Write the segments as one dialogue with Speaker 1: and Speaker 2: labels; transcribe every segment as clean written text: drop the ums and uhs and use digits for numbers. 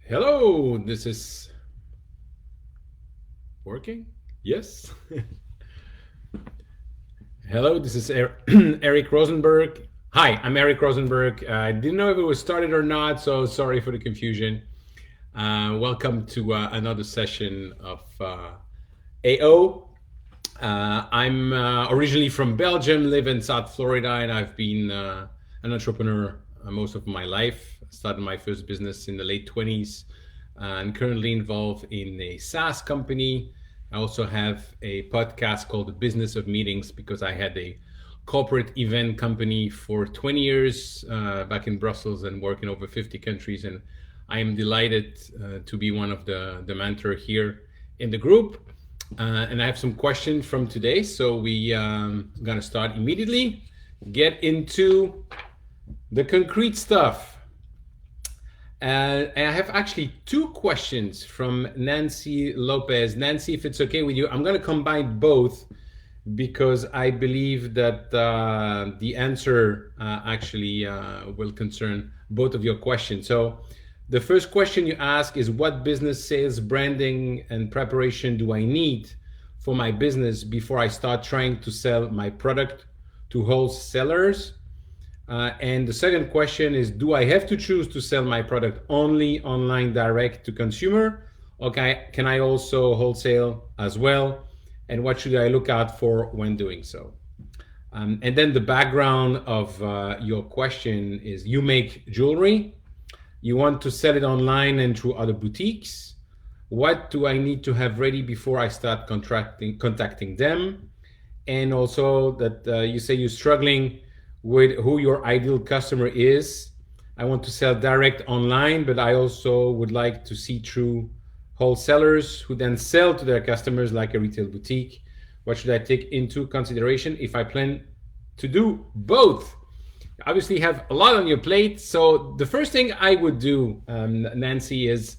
Speaker 1: Hello, this is working? Yes. Hello, this is Eric Rozenberg. Hi, I'm Eric Rozenberg. I didn't know if it was started or not, so sorry for the confusion. Welcome to another session of AO. I'm originally from Belgium, live in South Florida, and I've been an entrepreneur most of my life. I started my first business in the late 20s and currently involved in a SaaS company. I also have a podcast called The Business of Meetings because I had a corporate event company for 20 years back in Brussels and work in over 50 countries. And I am delighted to be one of the mentor here in the group. And I have some questions from today. So we gonna start immediately, get into the concrete stuff. And I have actually two questions from Nancy Lopez. Nancy, if it's okay with you, I'm going to combine both because I believe that the answer actually will concern both of your questions. So the first question you ask is, what business sales, branding, and preparation do I need for my business before I start trying to sell my product to wholesalers? And the second question is, do I have to choose to sell my product only online direct to consumer? Okay, can I also wholesale as well? And what should I look out for when doing so? And then the background of your question is, you make jewelry, you want to sell it online and through other boutiques. What do I need to have ready before I start contacting them? And also that you say you're struggling with who your ideal customer is. I want to sell direct online, but I also would like to see through wholesalers who then sell to their customers like a retail boutique. What should I take into consideration if I plan to do both? You obviously have a lot on your plate. So the first thing I would do, Nancy, is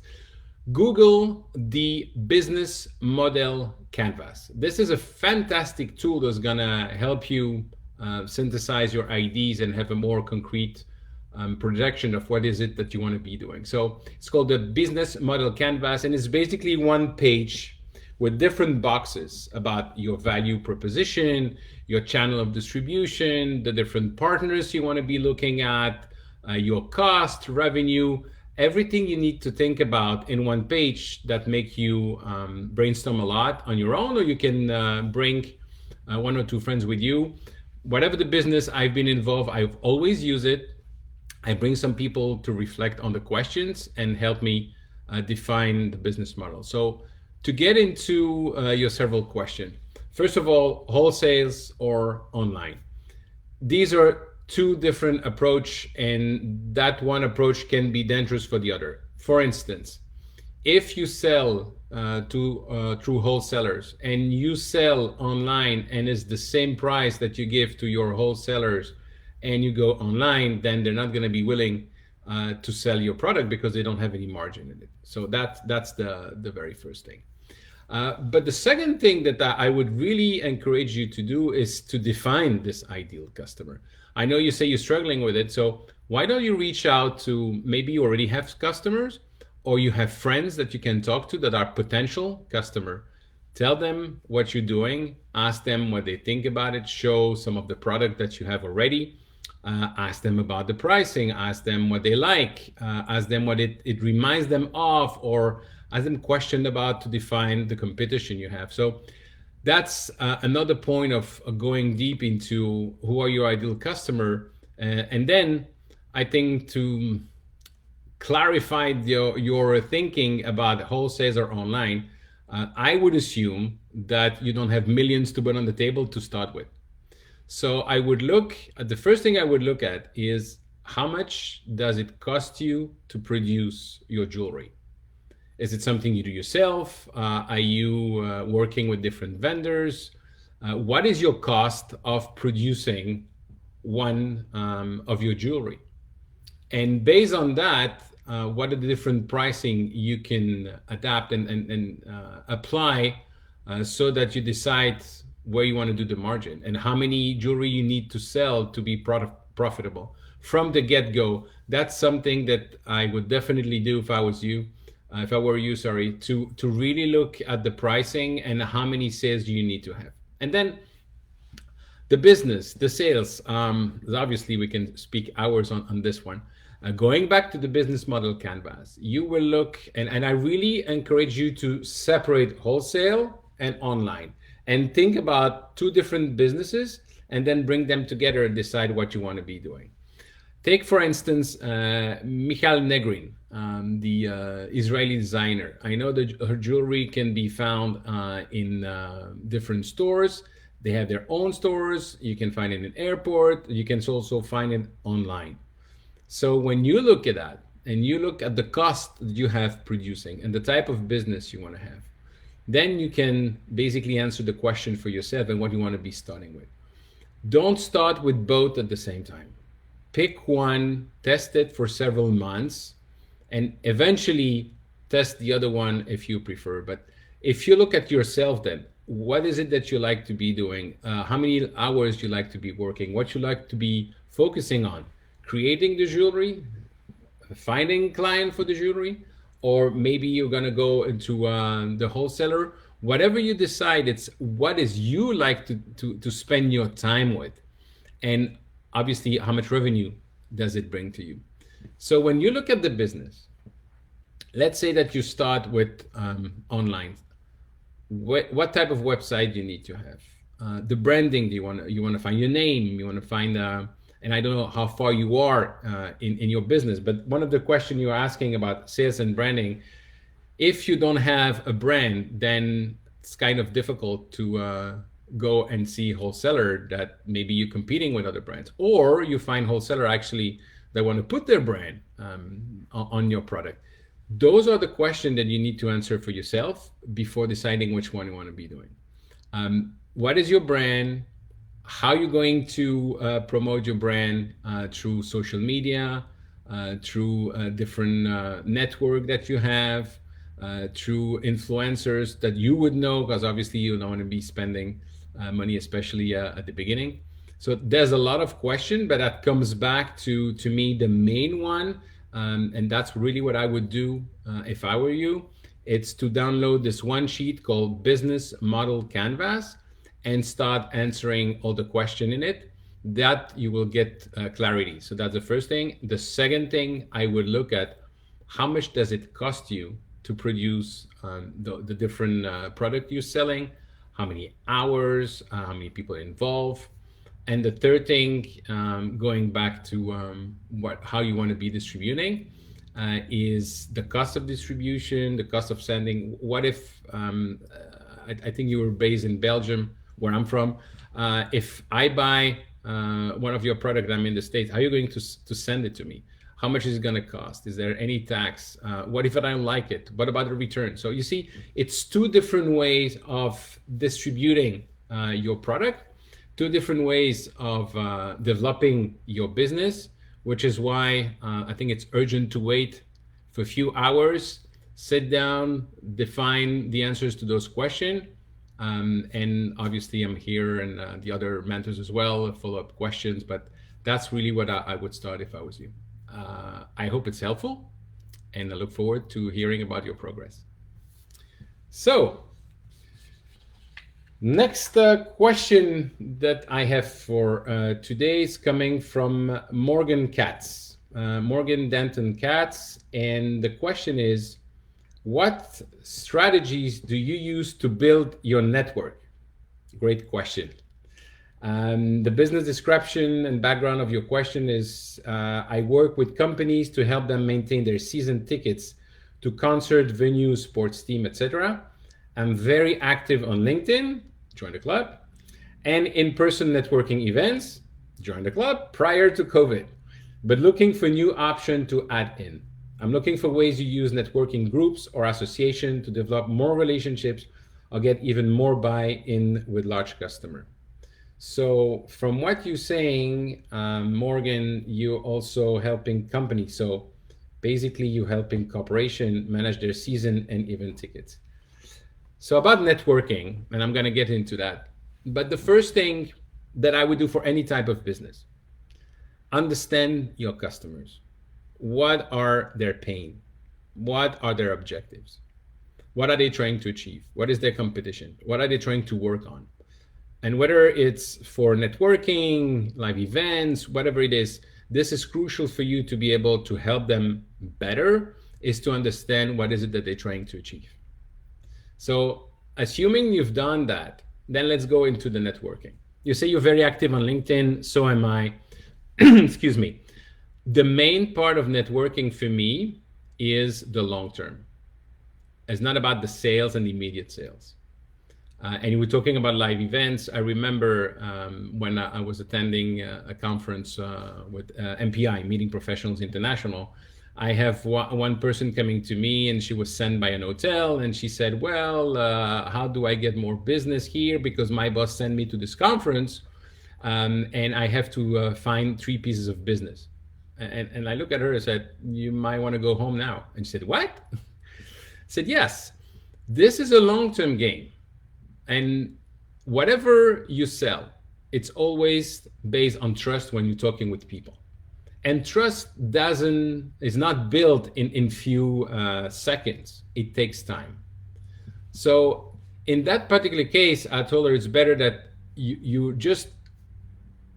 Speaker 1: Google the business model canvas. This is a fantastic tool that's gonna help you synthesize your ideas and have a more concrete projection of what is it that you want to be doing. So it's called the business model canvas, and it's basically one page with different boxes about your value proposition, your channel of distribution, the different partners you want to be looking at, your cost, revenue, everything you need to think about in one page that make you brainstorm a lot on your own, or you can bring one or two friends with you. Whatever the business I've been involved, I've always used it. I bring some people to reflect on the questions and help me define the business model. So to get into your several questions, first of all, wholesales or online. These are two different approach, and that one approach can be dangerous for the other. For instance, if you sell through wholesalers and you sell online and it's the same price that you give to your wholesalers and you go online, then they're not going to be willing to sell your product because they don't have any margin in it. So that's the very first thing. But the second thing that I would really encourage you to do is to define this ideal customer. I know you say you're struggling with it, so why don't you reach out to, maybe you already have customers, or you have friends that you can talk to that are potential customer. Tell them what you're doing, ask them what they think about it, show some of the product that you have already, ask them about the pricing, ask them what they like, ask them what it reminds them of, or ask them questions about to define the competition you have. So that's another point of going deep into who are your ideal customer. And then I think to clarify your thinking about wholesales or online, I would assume that you don't have millions to put on the table to start with. So I would look at, the first thing I would look at is, how much does it cost you to produce your jewelry? Is it something you do yourself? Are you working with different vendors? What is your cost of producing one of your jewelry? And based on that, what are the different pricing you can adapt and apply so that you decide where you want to do the margin and how many jewelry you need to sell to be profitable from the get-go. That's something that I would definitely do if I was you. if I were you, sorry, to really look at the pricing and how many sales you need to have. And then the business, the sales, obviously we can speak hours on this one. Going back to the business model canvas, you will look, and I really encourage you to separate wholesale and online and think about two different businesses and then bring them together and decide what you want to be doing. Take, for instance, Michal Negrin, the Israeli designer. I know that her jewelry can be found in different stores. They have their own stores. You can find it in airport. You can also find it online. So when you look at that and you look at the cost that you have producing and the type of business you want to have, then you can basically answer the question for yourself and what you want to be starting with. Don't start with both at the same time. Pick one, test it for several months, and eventually test the other one if you prefer. But if you look at yourself then, what is it that you like to be doing? How many hours you like to be working? What you like to be focusing on? Creating the jewelry, finding client for the jewelry, or maybe you're gonna go into the wholesaler. Whatever you decide, it's what is you like to spend your time with, and obviously how much revenue does it bring to you. So when you look at the business, let's say that you start with online. What type of website you need to have? The branding, you want to find your name, you want to find and I don't know how far you are in your business, but one of the questions you're asking about sales and branding, if you don't have a brand, then it's kind of difficult to go and see wholesaler that maybe you're competing with other brands, or you find wholesaler actually that want to put their brand on your product. Those are the questions that you need to answer for yourself before deciding which one you want to be doing. What is your brand? How are you going to promote your brand through social media, through different network that you have, through influencers that you would know, because obviously you don't want to be spending money, especially at the beginning. So there's a lot of question, but that comes back to me, the main one. And that's really what I would do if I were you. It's to download this one sheet called Business Model Canvas and start answering all the question in it. That you will get clarity. So that's the first thing. The second thing I would look at, how much does it cost you to produce the different product you're selling? How many hours? How many people involved? And the third thing, going back to how you want to be distributing, is the cost of distribution, the cost of sending. What if, I think you were based in Belgium, where I'm from. If I buy one of your products, I'm in the States, how are you going to send it to me? How much is it going to cost? Is there any tax? What if I don't like it? What about the return? So you see, it's two different ways of distributing your product, two different ways of developing your business, which is why I think it's urgent to wait for a few hours, sit down, define the answers to those questions. And obviously I'm here and the other mentors as well, follow-up questions, but that's really what I would start if I was you. I hope it's helpful, and I look forward to hearing about your progress. So, next question that I have for today is coming from Morgan Katz, Morgan Denton Katz, and the question is, what strategies do you use to build your network? Great question. The business description and background of your question is, I work with companies to help them maintain their season tickets to concert, venues, sports team, etc. I'm very active on LinkedIn, join the club, and in-person networking events, join the club, prior to COVID, but looking for new option to add in. I'm looking for ways you use networking groups or association to develop more relationships or get even more buy-in with large customer. So from what you're saying, Morgan, you're also helping companies. So basically you're helping corporation manage their season and event tickets. So about networking, and I'm gonna get into that. But the first thing that I would do for any type of business, understand your customers. What are their pain? What are their objectives? What are they trying to achieve? What is their competition? What are they trying to work on? And whether it's for networking, live events, whatever it is, this is crucial for you to be able to help them better, is to understand what is it that they're trying to achieve. So assuming you've done that, then let's go into the networking. You say you're very active on LinkedIn, so am I. Excuse me. The main part of networking for me is the long term. It's not about the sales and the immediate sales. And we're talking about live events. I remember when I was attending a conference with MPI, Meeting Professionals International. I have one person coming to me, and she was sent by an hotel, and she said, well, how do I get more business here? Because my boss sent me to this conference, and I have to find 3 pieces of business. And I look at her and said, you might want to go home now. And she said, what? I said, yes, this is a long-term game. And whatever you sell, it's always based on trust when you're talking with people. And trust is not built in few seconds. It takes time. So in that particular case, I told her it's better that you just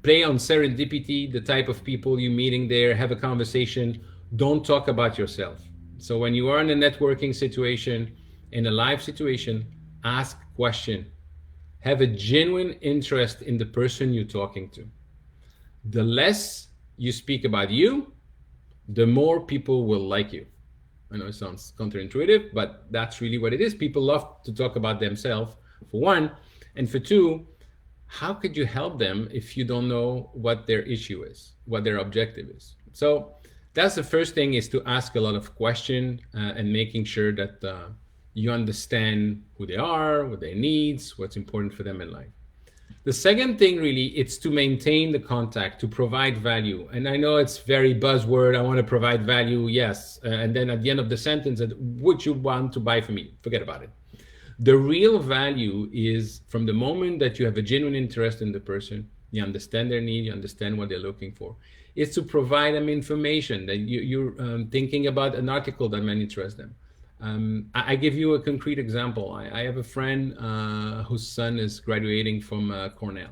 Speaker 1: play on serendipity, the type of people you're meeting there, have a conversation. Don't talk about yourself. So when you are in a networking situation, in a live situation, ask question. Have a genuine interest in the person you're talking to. The less you speak about you, the more people will like you. I know it sounds counterintuitive, but that's really what it is. People love to talk about themselves, for one. And for two, how could you help them if you don't know what their issue is, what their objective is? So that's the first thing, is to ask a lot of questions and making sure that you understand who they are, what their needs, what's important for them in life. The second thing, really, it's to maintain the contact, to provide value. And I know it's very buzzword. I want to provide value, yes. And then at the end of the sentence, would you want to buy from me? Forget about it. The real value is from the moment that you have a genuine interest in the person, you understand their need, you understand what they're looking for. It's to provide them information, that you're thinking about an article that might interest them. I give you a concrete example. I have a friend whose son is graduating from Cornell.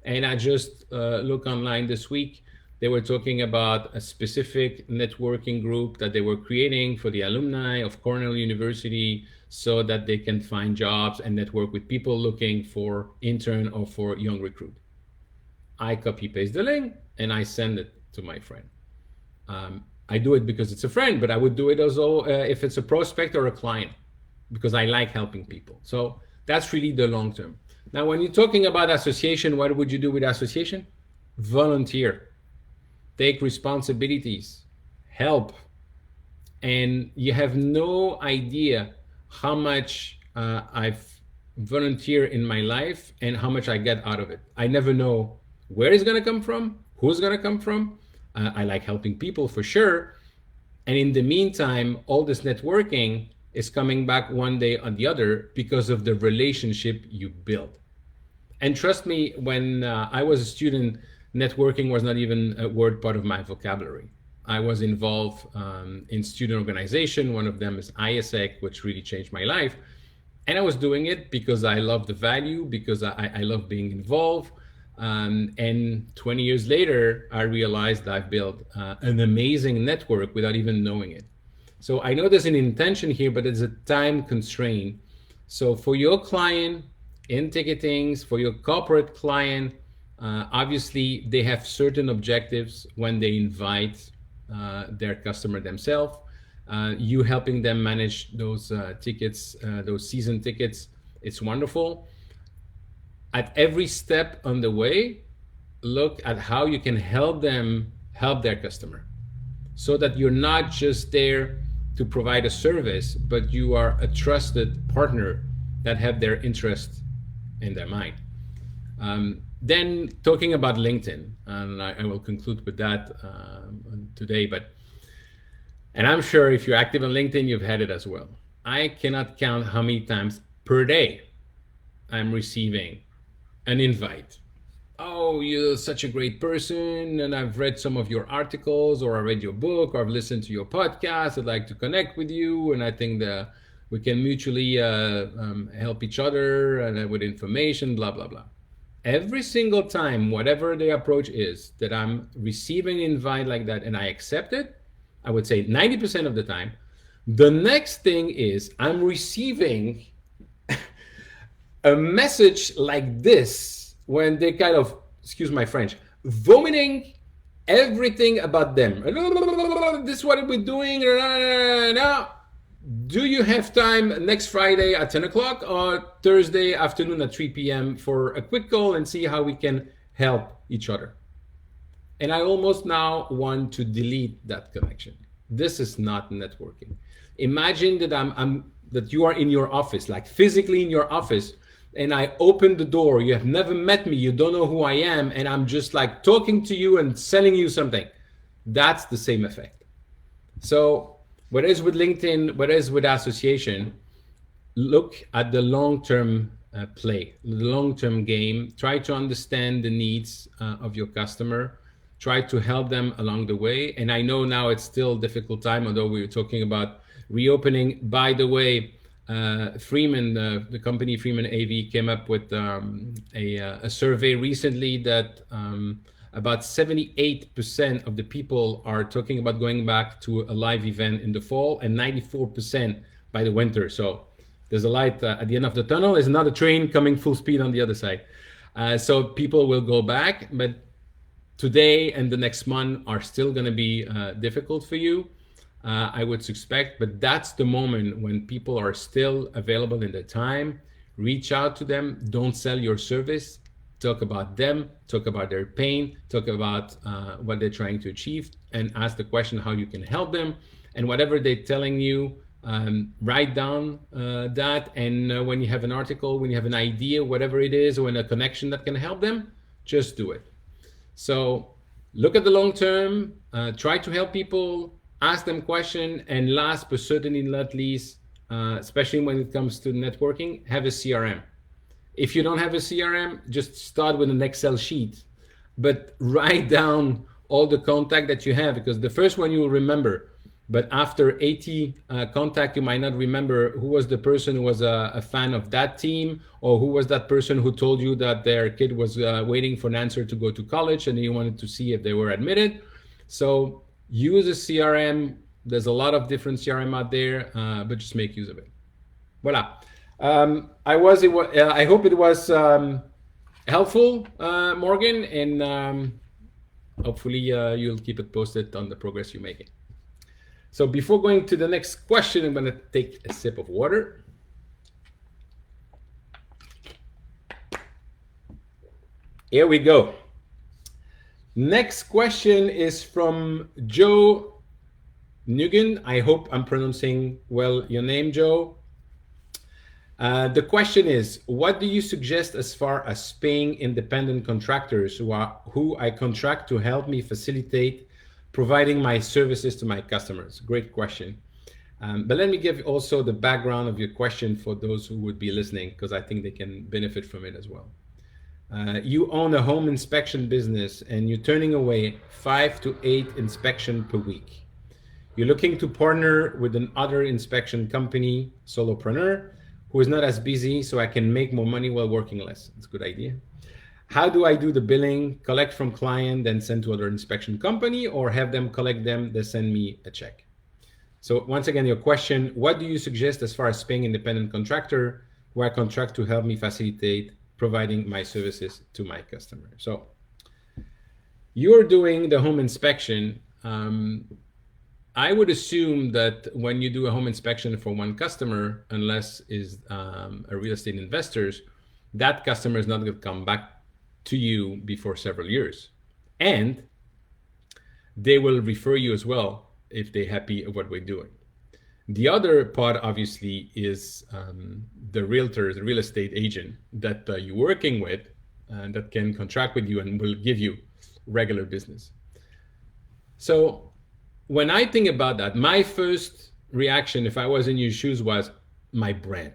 Speaker 1: And I just looked online this week. They were talking about a specific networking group that they were creating for the alumni of Cornell University so that they can find jobs and network with people looking for intern or for young recruit. I copy paste the link and I send it to my friend. I do it because it's a friend, but I would do it also if it's a prospect or a client, because I like helping people. So that's really the long term. Now, when you're talking about association, what would you do with association? Volunteer, take responsibilities, help. And you have no idea how much I've volunteered in my life and how much I get out of it. I never know where it's going to come from, who's going to come from. I like helping people for sure. And in the meantime, all this networking is coming back one day or the other because of the relationship you build. And trust me, when I was a student, networking was not even a word part of my vocabulary. I was involved in student organization. One of them is ISEC, which really changed my life. And I was doing it because I love the value, because I love being involved. And 20 years later, I realized I've built an amazing network without even knowing it. So I know there's an intention here, but it's a time constraint. So for your client in ticketing, for your corporate client, obviously they have certain objectives when they invite their customer themselves. You helping them manage those tickets, those season tickets, it's wonderful. At every step on the way, look at how you can help them help their customer, so that you're not just there to provide a service, but you are a trusted partner that have their interest in their mind. Then talking about LinkedIn, and I will conclude with that today, and I'm sure if you're active on LinkedIn, you've had it as well. I cannot count how many times per day I'm receiving an invite, oh, you're such a great person, and I've read some of your articles, or I read your book, or I've listened to your podcast. I'd like to connect with you, and I think that we can mutually help each other and with information, blah blah blah. Every single time, whatever the approach is, that I'm receiving an invite like that and I accept it, I would say 90% of the time. The next thing is I'm receiving a message like this when they kind of, excuse my French, vomiting everything about them. This is what we're doing. Now, do you have time next Friday at 10 o'clock or Thursday afternoon at 3 p.m. for a quick call and see how we can help each other? And I almost now want to delete that connection. This is not networking. Imagine that that you are in your office, like physically in your office, and I open the door. You have never met me. You don't know who I am. And I'm just like talking to you and selling you something. That's the same effect. So whether it's with LinkedIn, whether it's with association, look at the long-term play, the long-term game. Try to understand the needs of your customer. Try to help them along the way. And I know now it's still a difficult time, although we were talking about reopening. By the way, Freeman, the company Freeman AV, came up with a survey recently that about 78% of the people are talking about going back to a live event in the fall, and 94% by the winter. So there's a light at the end of the tunnel. There's another train coming full speed on the other side. So people will go back, but today and the next month are still going to be difficult for you, I would suspect. But that's the moment when people are still available in their time. Reach out to them. Don't sell your service. Talk about them. Talk about their pain. Talk about what they're trying to achieve, and ask the question how you can help them. And whatever they're telling you, write down that. And when you have an article, when you have an idea, whatever it is, or in a connection that can help them, just do it. So look at the long term, try to help people, ask them questions, and last but certainly not least, especially when it comes to networking, have a CRM. If you don't have a CRM, just start with an Excel sheet, but write down all the contact that you have, because the first one you will remember, but after 80 contact, you might not remember who was the person who was a fan of that team, or who was that person who told you that their kid was waiting for an answer to go to college and you wanted to see if they were admitted. So use a CRM. There's a lot of different CRM out there, but just make use of it. Voila. I hope it was helpful, Morgan, and hopefully you'll keep it posted on the progress you're making. So before going to the next question, I'm going to take a sip of water. Here we go. Next question is from Joe Nugan. I hope I'm pronouncing well your name, Joe. The question is, what do you suggest as far as paying independent contractors who I contract to help me facilitate providing my services to my customers? Great question. But let me give also the background of your question for those who would be listening, because I think they can benefit from it as well. You own a home inspection business and you're turning away 5 to 8 inspections per week. You're looking to partner with another inspection company, solopreneur, who is not as busy, so I can make more money while working less. It's a good idea. How do I do the billing? Collect from client, then send to other inspection company, or have them collect them, then send me a check? So once again, your question, what do you suggest as far as paying independent contractor who I contract to help me facilitate providing my services to my customer? So you're doing the home inspection. I would assume that when you do a home inspection for one customer, unless is a real estate investors, that customer is not going to come back to you before several years, and they will refer you as well if they're happy with what we're doing. The other part obviously is the realtor, the real estate agent that you're working with, that can contract with you and will give you regular business. So when I think about that, my first reaction, if I was in your shoes, was my brand.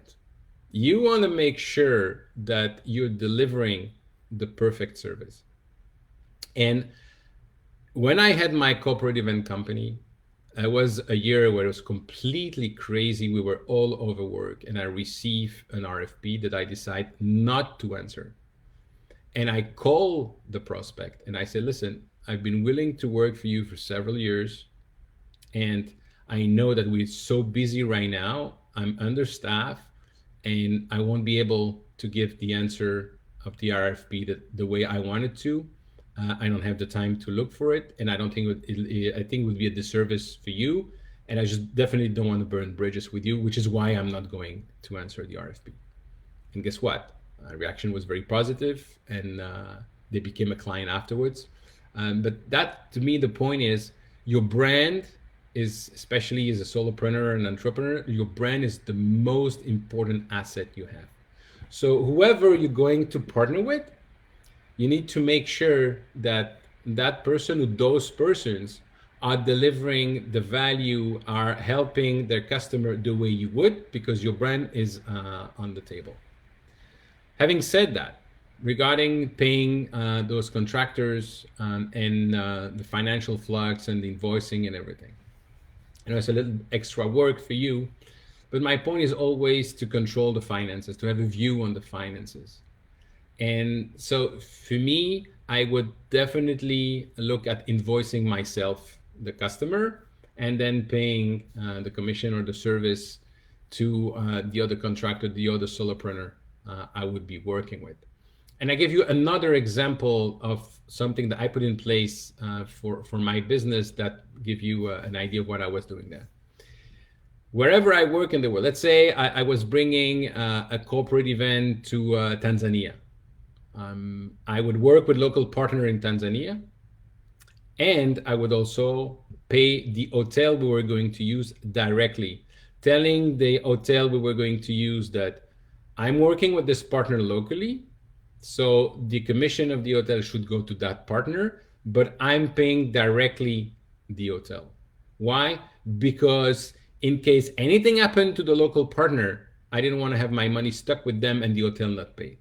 Speaker 1: You want to make sure that you're delivering the perfect service. And when I had my corporate event company, it was a year where it was completely crazy. We were all overworked, and I received an RFP that I decided not to answer. And I call the prospect and I said, listen, I've been willing to work for you for several years. And I know that we're so busy right now. I'm understaffed and I won't be able to give the answer of the RFP the way I wanted to. I don't have the time to look for it, and I don't think I think it would be a disservice for you. And I just definitely don't want to burn bridges with you, which is why I'm not going to answer the RFP. And guess what? Reaction was very positive, and they became a client afterwards. But that, to me, the point is your brand is, especially as a solopreneur and entrepreneur, your brand is the most important asset you have. So whoever you're going to partner with, you need to make sure that that person or those persons are delivering the value, are helping their customer the way you would, because your brand is on the table. Having said that, regarding paying those contractors and the financial flux and the invoicing and everything, it's a little extra work for you, but my point is always to control the finances, to have a view on the finances. And so for me, I would definitely look at invoicing myself, the customer, and then paying the commission or the service to the other contractor, the other solopreneur I would be working with. And I give you another example of something that I put in place for my business that give you an idea of what I was doing there. Wherever I work in the world, let's say I was bringing a corporate event to Tanzania. I would work with local partner in Tanzania, and I would also pay the hotel we were going to use directly, telling the hotel we were going to use that I'm working with this partner locally, so the commission of the hotel should go to that partner, but I'm paying directly the hotel. Why? Because in case anything happened to the local partner, I didn't want to have my money stuck with them and the hotel not paid.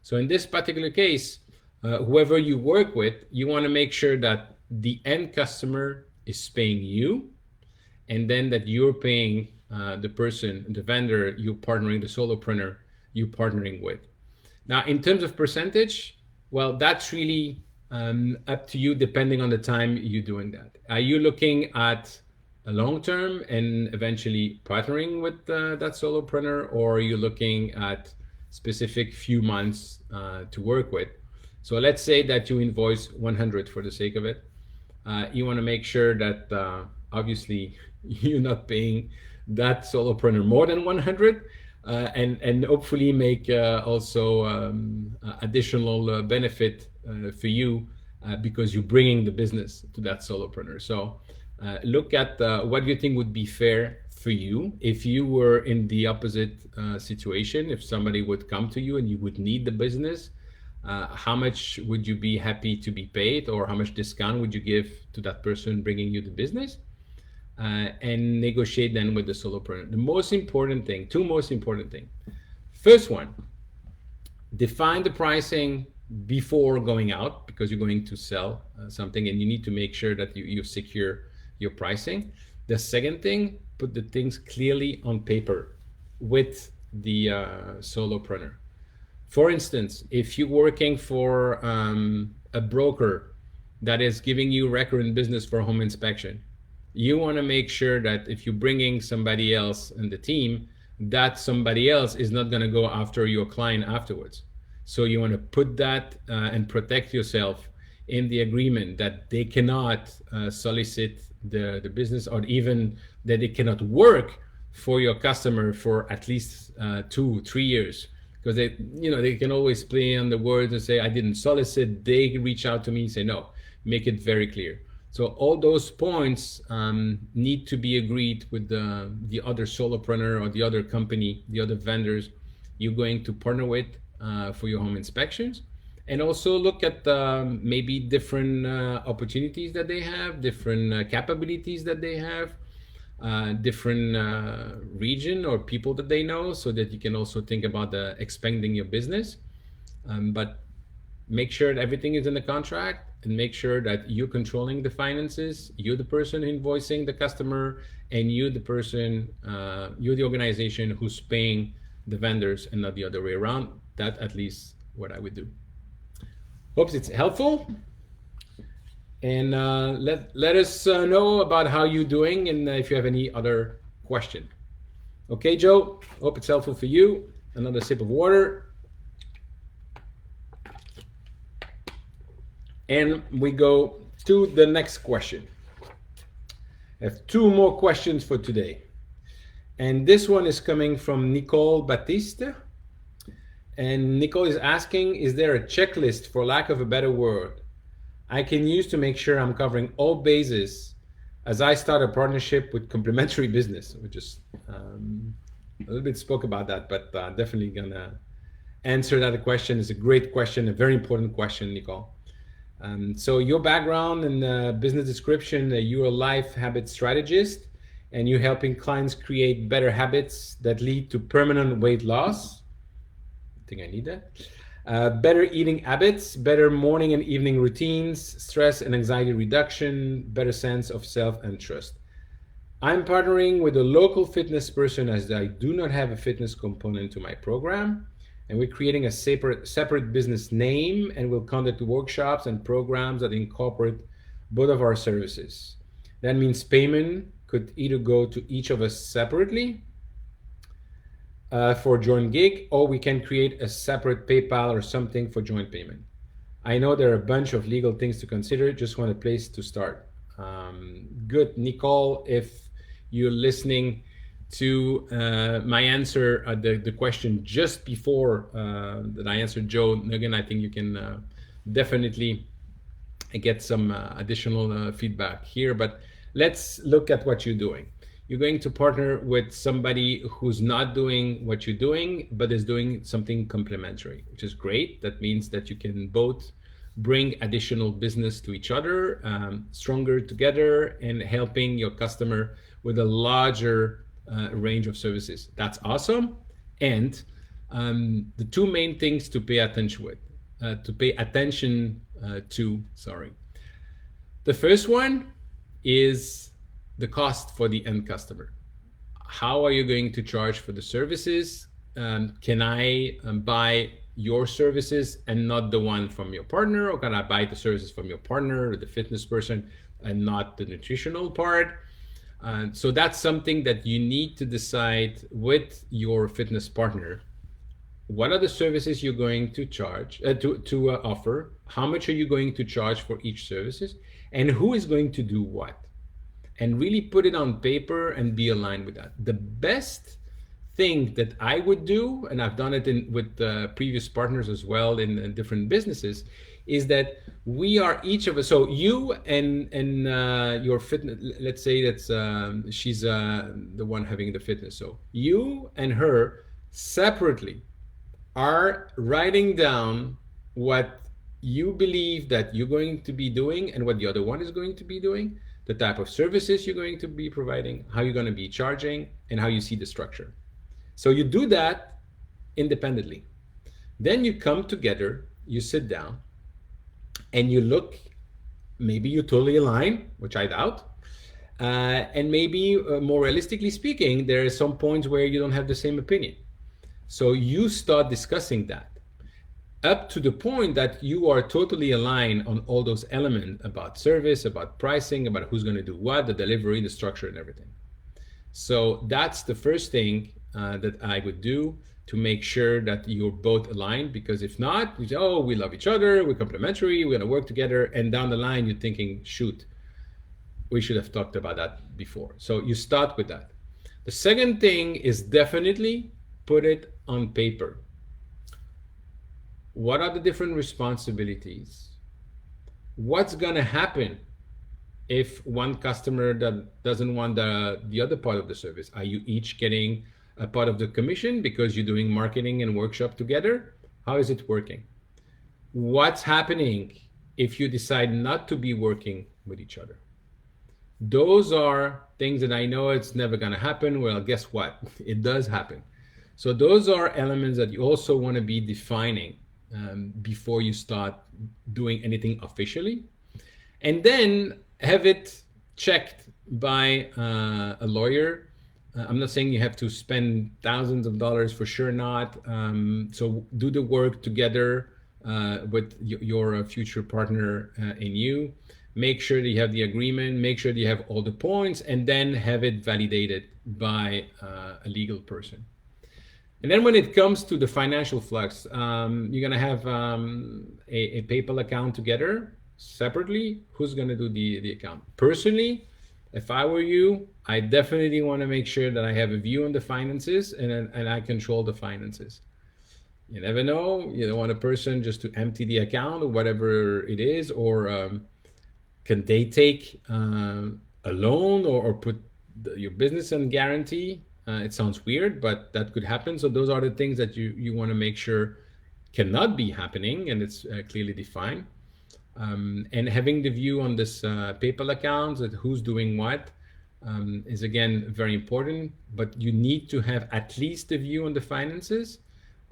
Speaker 1: So in this particular case, whoever you work with, you want to make sure that the end customer is paying you, and then that you're paying the person, the vendor, you're partnering, the solopreneur you're partnering with. Now, in terms of percentage, well, that's really up to you depending on the time you're doing that. Are you looking at a long term and eventually partnering with that solopreneur, or are you looking at specific few months to work with? So let's say that you invoice 100 for the sake of it. You want to make sure that obviously you're not paying that solopreneur more than 100, and hopefully make also additional benefit for you because you're bringing the business to that solopreneur. So look at what you think would be fair for you. If you were in the opposite situation, if somebody would come to you and you would need the business, how much would you be happy to be paid, or how much discount would you give to that person bringing you the business? And negotiate then with the solopreneur. The most important thing, two most important things. First one, define the pricing before going out, because you're going to sell something and you need to make sure that you secure your pricing. The second thing, put the things clearly on paper with the solopreneur. For instance, if you're working for a broker that is giving you recurrent business for home inspection, you want to make sure that if you're bringing somebody else in the team, that somebody else is not going to go after your client afterwards. So you want to put that and protect yourself in the agreement that they cannot solicit the business, or even that they cannot work for your customer for at least 2-3 years, because they can always play on the words and say I didn't solicit. They reach out to me and say no. Make it very clear. So all those points need to be agreed with the other solopreneur or the other company, the other vendors you're going to partner with for your home inspections. And also look at maybe different opportunities that they have, different capabilities that they have, different region or people that they know, so that you can also think about expanding your business. But make sure that everything is in the contract, and make sure that you're controlling the finances, you're the person invoicing the customer, and you're the person, you're the organization who's paying the vendors and not the other way around. That at least what I would do. Hope it's helpful. And let us know about how you're doing, and if you have any other question. Okay, Joe, hope it's helpful for you. Another sip of water. And we go to the next question. I have two more questions for today. And this one is coming from Nicole Baptiste. And Nicole is asking, is there a checklist, for lack of a better word, I can use to make sure I'm covering all bases as I start a partnership with complementary business? We just a little bit spoke about that, but definitely gonna answer that question. It's a great question, a very important question, Nicole. So your background and business description, you're a life habit strategist, and you're helping clients create better habits that lead to permanent weight loss. I think I need that. Better eating habits, better morning and evening routines, stress and anxiety reduction, better sense of self and trust. I'm partnering with a local fitness person as I do not have a fitness component to my program. And we're creating a separate business name, and we'll conduct workshops and programs that incorporate both of our services. That means payment could either go to each of us separately for joint gig, or we can create a separate PayPal or something for joint payment. I know there are a bunch of legal things to consider, just want a place to start. Good, Nicole, if you're listening to my answer, the question just before that I answered Joe, again, I think you can definitely get some additional feedback here, but let's look at what you're doing. You're going to partner with somebody who's not doing what you're doing, but is doing something complementary, which is great. That means that you can both bring additional business to each other, stronger together, and helping your customer with a larger range of services. That's awesome. And the two main things to pay attention to. The first one is the cost for the end customer. How are you going to charge for the services? Can I buy your services and not the one from your partner, or can I buy the services from your partner or the fitness person and not the nutritional part? So that's something that you need to decide with your fitness partner. What are the services you're going to charge, to offer? How much are you going to charge for each services? And who is going to do what? And really put it on paper and be aligned with that. The best thing that I would do, and I've done it with previous partners as well in different businesses, is that we are each of us. So you and your fitness, let's say that's she's the one having the fitness. So you and her separately are writing down what you believe that you're going to be doing and what the other one is going to be doing, the type of services you're going to be providing, how you're going to be charging, and how you see the structure. So you do that independently. Then you come together, you sit down, and you look, maybe you totally align, which I doubt. And maybe more realistically speaking, there are some points where you don't have the same opinion. So you start discussing that up to the point that you are totally aligned on all those elements about service, about pricing, about who's going to do what, the delivery, the structure, and everything. So that's the first thing that I would do to make sure that you're both aligned, because if not, you say, oh, we love each other, we're complementary, we're going to work together, and down the line you're thinking, shoot, we should have talked about that before. So you start with that. The second thing is definitely put it on paper. What are the different responsibilities? What's going to happen if one customer that doesn't want the other part of the service? Are you each getting a part of the commission because you're doing marketing and workshop together? How is it working? What's happening if you decide not to be working with each other? Those are things that I know it's never going to happen. Well, guess what? It does happen. So those are elements that you also want to be defining before you start doing anything officially. And then have it checked by a lawyer. I'm not saying you have to spend thousands of dollars, for sure not. So do the work together with your future partner and you. Make sure that you have the agreement, make sure that you have all the points, and then have it validated by a legal person. And then when it comes to the financial flux, you're gonna have a PayPal account together separately. Who's gonna do the account? Personally, if I were you, I definitely want to make sure that I have a view on the finances and I control the finances. You never know. You don't want a person just to empty the account or whatever it is, or can they take a loan or put your business on guarantee? It sounds weird, but that could happen. So those are the things that you want to make sure cannot be happening, and it's clearly defined. And having the view on this PayPal accounts, that who's doing what, is again very important. But you need to have at least a view on the finances.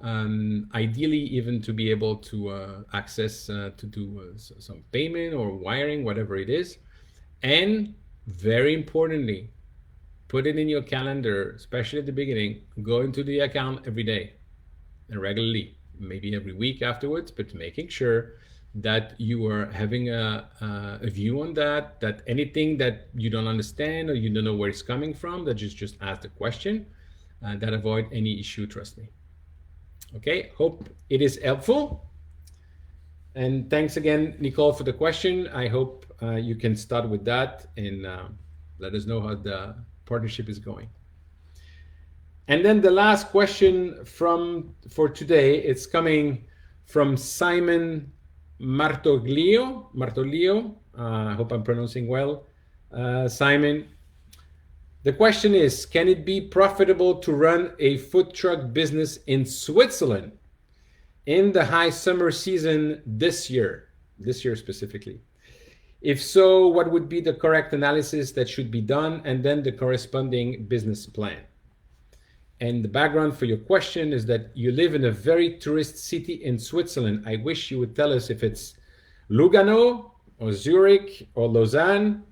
Speaker 1: Ideally, even to be able to access to do some payment or wiring, whatever it is. And very importantly, put it in your calendar, especially at the beginning. Go into the account every day and regularly, maybe every week afterwards, but making sure that you are having a view on that anything that you don't understand or you don't know where it's coming from, that you just ask the question, that avoid any issue, trust me. Okay, hope it is helpful. And thanks again, Nicole, for the question. I hope you can start with that and let us know how the partnership is going. And then the last question for today, it's coming from Simon Martoglio. I hope I'm pronouncing well. Simon, the question is, can it be profitable to run a food truck business in Switzerland in the high summer season this year specifically? If so, what would be the correct analysis that should be done, and then the corresponding business plan? And the background for your question is that you live in a very tourist city in Switzerland. I wish you would tell us if it's Lugano or Zurich or Lausanne.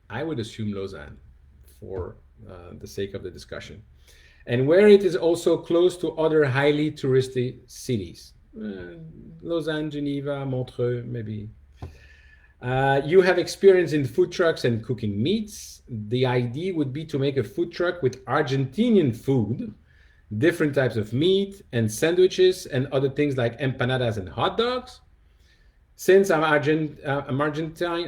Speaker 1: I would assume Lausanne for the sake of the discussion. And where it is also close to other highly touristy cities. Lausanne, Geneva, Montreux, maybe. You have experience in food trucks and cooking meats. The idea would be to make a food truck with Argentinian food, different types of meat and sandwiches and other things like empanadas and hot dogs. Since I'm Argentinian,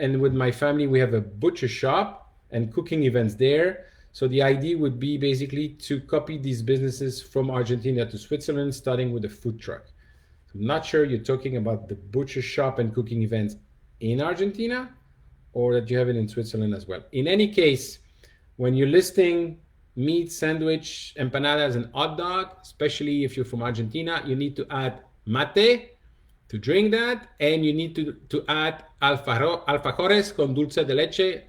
Speaker 1: and with my family, we have a butcher shop and cooking events there. So the idea would be basically to copy these businesses from Argentina to Switzerland, starting with a food truck. I'm not sure you're talking about the butcher shop and cooking events in Argentina, or that you have it in Switzerland as well. In any case, when you're listing meat, sandwich, empanadas, and hot dog, especially if you're from Argentina, you need to add mate to drink that, and you need to add alfajores con dulce de leche.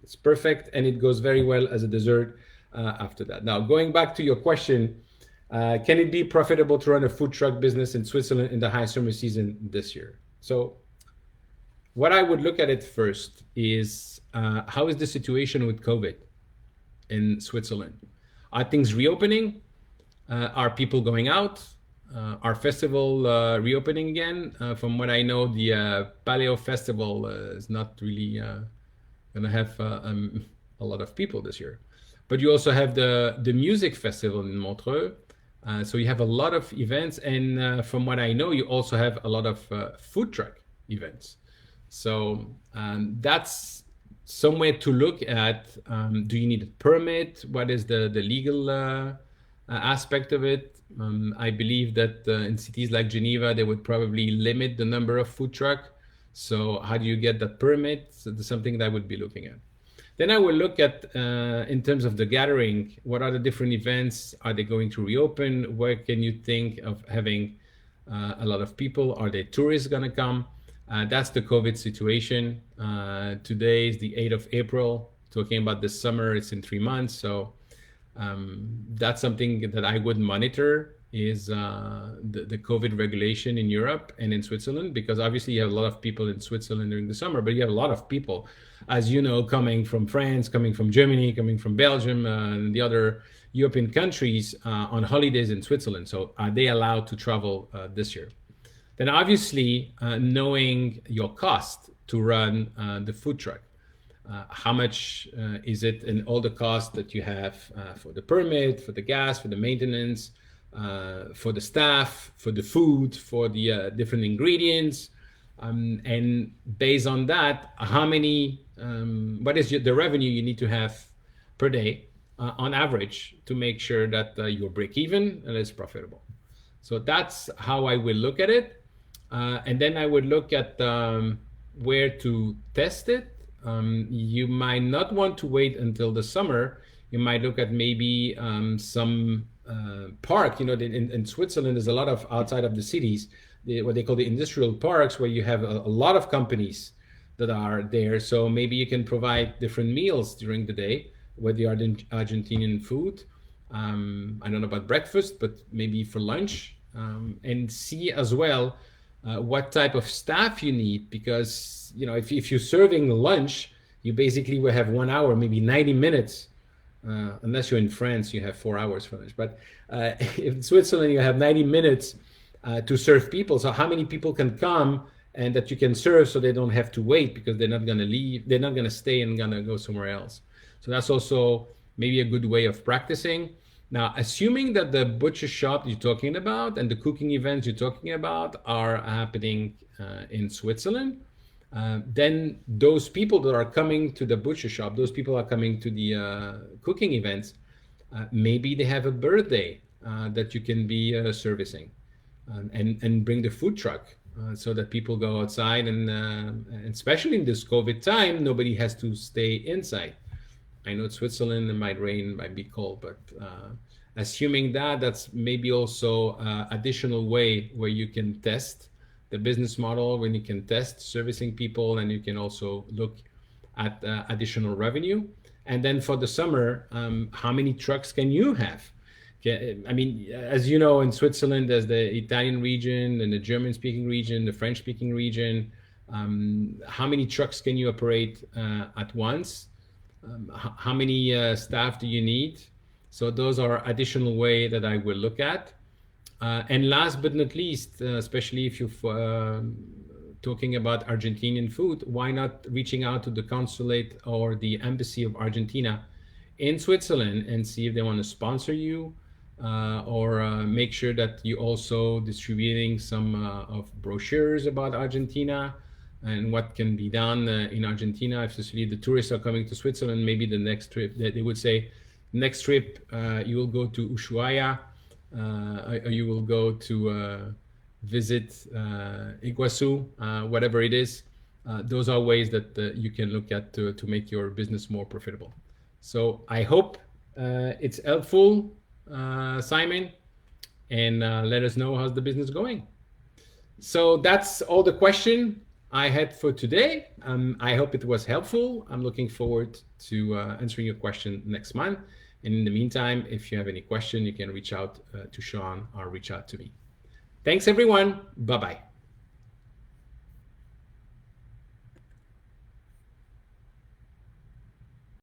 Speaker 1: It's perfect, and it goes very well as a dessert after that. Now, going back to your question, can it be profitable to run a food truck business in Switzerland in the high summer season this year? So what I would look at it first is how is the situation with COVID in Switzerland? Are things reopening? Are people going out? Are festival reopening again? From what I know, the Paleo Festival is not really going to have a lot of people this year. But you also have the music festival in Montreux. So you have a lot of events, and from what I know, you also have a lot of food truck events. So that's somewhere to look at. Do you need a permit? What is the legal aspect of it? I believe that in cities like Geneva, they would probably limit the number of food truck. So how do you get that permit? So that's something that I would be looking at. Then I will look at, in terms of the gathering, what are the different events? Are they going to reopen? Where can you think of having a lot of people? Are there tourists going to come? That's the COVID situation. Today is the 8th of April. Talking about this summer, it's in 3 months. So that's something that I would monitor. is the COVID regulation in Europe and in Switzerland, because obviously you have a lot of people in Switzerland during the summer, but you have a lot of people, as you know, coming from France, coming from Germany, coming from Belgium, and the other European countries on holidays in Switzerland. So are they allowed to travel this year? Then obviously knowing your cost to run the food truck. How much is it, and all the costs that you have for the permit, for the gas, for the maintenance, for the staff, for the food, for the different ingredients, and based on that, how many, what is the revenue you need to have per day on average to make sure that you're break even and it's profitable. So that's how I will look at it. And then I would look at where to test it. You might not want to wait until the summer. You might look at maybe some park. You know, in Switzerland, there's a lot of outside of the cities, what they call the industrial parks, where you have a lot of companies that are there. So maybe you can provide different meals during the day with the Argentinian food. I don't know about breakfast, but maybe for lunch, and see as well what type of staff you need, because you know, if you're serving lunch, you basically will have 1 hour, maybe 90 minutes, unless you're in France, you have 4 hours for lunch. But in Switzerland, you have 90 minutes to serve people. So how many people can come and that you can serve, so they don't have to wait, because they're not going to leave, they're not going to stay and going to go somewhere else. So that's also maybe a good way of practicing. Now, assuming that the butcher shop you're talking about and the cooking events you're talking about are happening in Switzerland, then those people that are coming to the butcher shop, those people are coming to the cooking events, maybe they have a birthday that you can be servicing, and bring the food truck so that people go outside, and especially in this COVID time, nobody has to stay inside. I know Switzerland, it might rain, might be cold, but assuming that, that's maybe also additional way where you can test the business model, when you can test servicing people, and you can also look at additional revenue. And then for the summer, how many trucks can you have? I mean, as you know, in Switzerland, there's the Italian region and the German-speaking region, the French-speaking region. How many trucks can you operate at once? How many staff do you need? So those are additional way that I will look at. And last but not least, especially if you're talking about Argentinian food, why not reaching out to the consulate or the embassy of Argentina in Switzerland and see if they want to sponsor you, or make sure that you also distributing some of brochures about Argentina and what can be done in Argentina. Especially the tourists are coming to Switzerland, maybe the next trip, they would say, next trip you will go to Ushuaia, or you will go to visit Iguazu, whatever it is. Those are ways that you can look at to make your business more profitable. So I hope it's helpful, Simon, and let us know how's the business going. So that's all the question I had for today. I hope it was helpful. I'm looking forward to answering your question next month. And in the meantime, if you have any question, you can reach out to Sean or reach out to me. Thanks, everyone. Bye-bye.